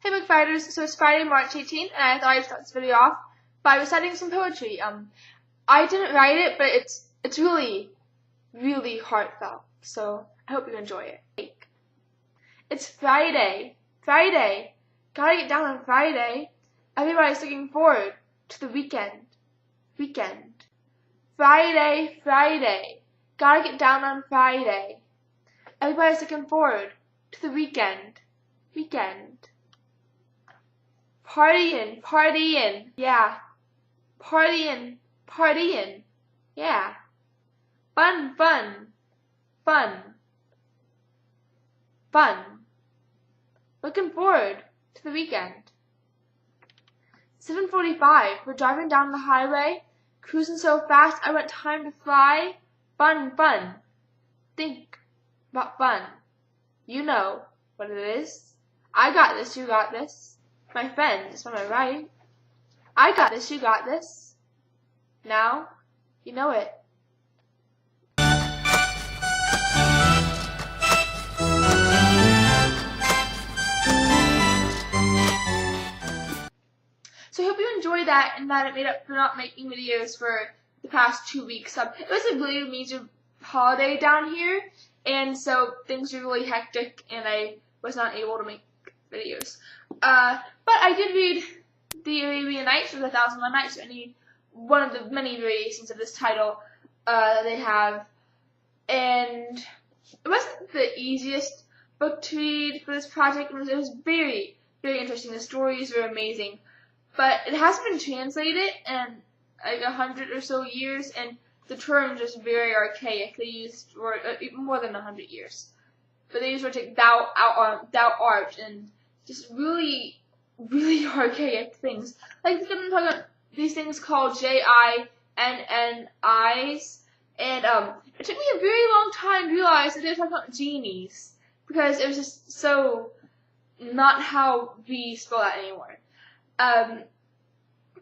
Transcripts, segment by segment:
Hey book fighters, so it's Friday, March 18th, and I thought I'd start this video off by reciting some poetry. I didn't write it, but it's really, really heartfelt, so I hope you enjoy it. It's Friday, Friday, gotta get down on Friday. Everybody's looking forward to the weekend, Friday, Friday, gotta get down on Friday. Everybody's looking forward to the weekend, Partying, partying, yeah. Partying, partying, yeah. Fun, fun, fun, fun. Looking forward to the weekend. 7:45, we're driving down the highway, cruising so fast I want time to fly. Fun, fun. Think about fun. You know what it is. I got this, you got this. My friend is on my right. I got this, you got this. Now, you know it. So I hope you enjoyed that and that it made up for not making videos for the past 2 weeks. It was a really major holiday down here, and so things were really hectic and I was not able to make videos. But I did read the Arabian Nights or the 1001 Nights, one of the many variations of this title they have, and it wasn't the easiest book to read for this project. It was very, very interesting. The stories were amazing, but it hasn't been translated in like 100 or so years, and the terms are just very archaic. They used even more than 100 years, but they used words like thou art, and just really, really archaic things. Like they're talking about these things called Jinnis, and it took me a very long time to realize that they were talking about genies, because it was just so not how we spell that anymore. And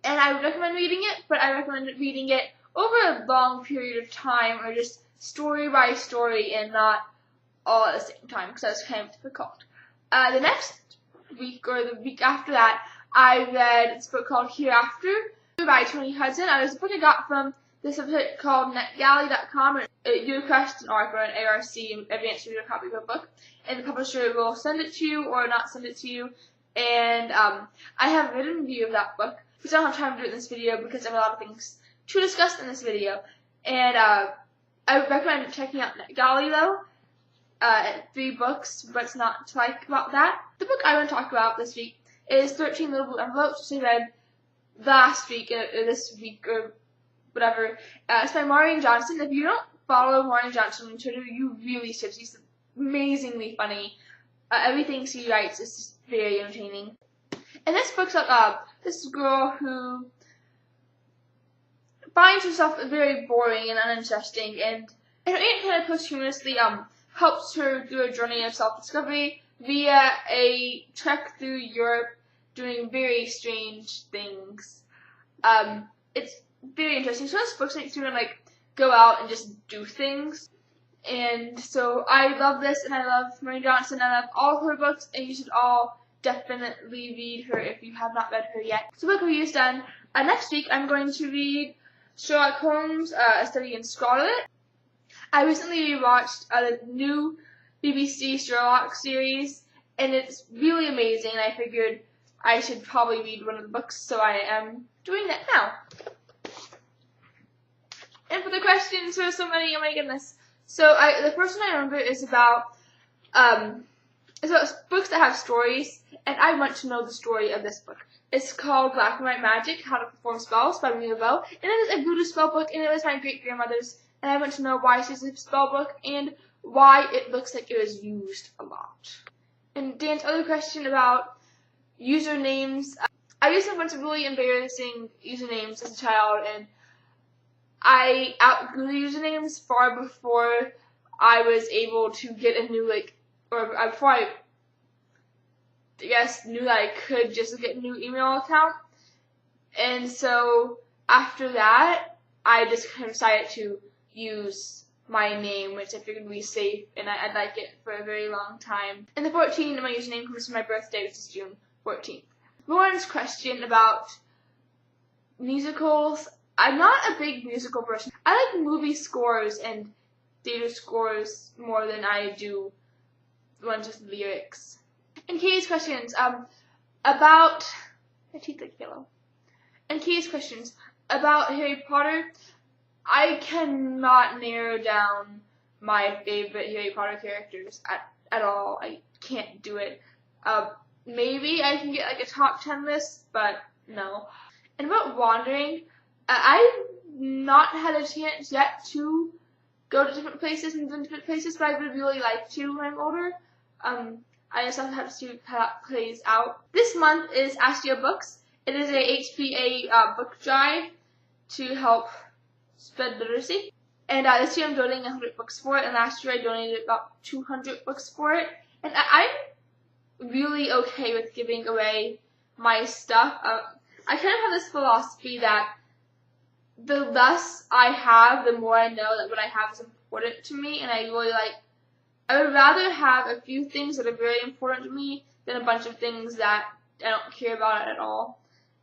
I would recommend reading it, but I recommend reading it over a long period of time, or just story by story and not all at the same time, because that's kind of difficult. The next week or the week after that, I read this book called Hereafter by Tony Hudson. It was a book I got from this website called netgalley.com. You request an ARC or an ARC advanced reader copy of a book, and the publisher will send it to you or not send it to you. And I have a written review of that book, which I don't have time to do it in this video because I have a lot of things to discuss in this video. And I would recommend checking out NetGalley though. 3 books, what's not to like about that. The book I want to talk about this week is 13 Little Blue Envelopes, which I read last week, or this week, or whatever. It's by Maureen Johnson. If you don't follow Maureen Johnson on Twitter, you really should. She's amazingly funny. Everything she writes is just very entertaining. And this book's about this girl who finds herself very boring and uninteresting, and her aunt kind of posthumously helps her through a journey of self-discovery via a trek through Europe, doing very strange things. It's very interesting. So this book makes you want to go out and just do things. And so I love this, and I love Maureen Johnson. I love all of her books, and you should all definitely read her if you have not read her yet. So book review is done. Next week I'm going to read Sherlock Holmes, A Study in Scarlet. I recently rewatched the new BBC Sherlock series, and it's really amazing, and I figured I should probably read one of the books, so I am doing that now. And for the questions, there are so many, oh my goodness. So the first one I remember is about books that have stories, and I want to know the story of this book. It's called Black and White Magic, How to Perform Spells by Mia Bow, and it is a voodoo spell book, and it was my great-grandmother's, and I want to know why she's a spell book and why it looks like it was used a lot. And Dan's other question about usernames, I used to have a bunch of really embarrassing usernames as a child, and I outgrew usernames far before I was able to get a new, before I guess knew that I could just get a new email account. And so after that, I just kind of decided to use my name, which I figured would be safe, and I'd like it for a very long time. And the 14, my username comes from my birthday, which is June 14th. Lauren's question about musicals. I'm not a big musical person. I like movie scores and theater scores more than I do ones with lyrics. And Katie's questions, about my teeth look yellow. And Katie's questions about Harry Potter. I cannot narrow down my favorite Harry Potter characters at all. I can't do it. Maybe I can get like a top 10 list, but no. And about wandering, I've not had a chance yet to go to different places and visit different places, but I would really like to when I'm older. I just have to see how that plays out. This month is Ask Your Books. It is a HPA book drive to help spread literacy. And this year I'm donating 100 books for it, and last year I donated about 200 books for it. And I'm really okay with giving away my stuff. I kind of have this philosophy that the less I have, the more I know that what I have is important to me, and I would rather have a few things that are very important to me than a bunch of things that I don't care about at all.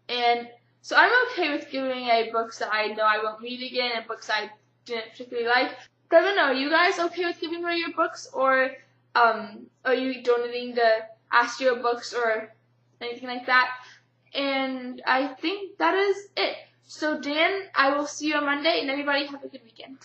And so I'm okay with giving away books that I know I won't read again and books I didn't particularly like. But I don't know, are you guys okay with giving away your books, or are you donating to Ask Your Books or anything like that? And I think that is it. So Dan, I will see you on Monday, and everybody have a good weekend.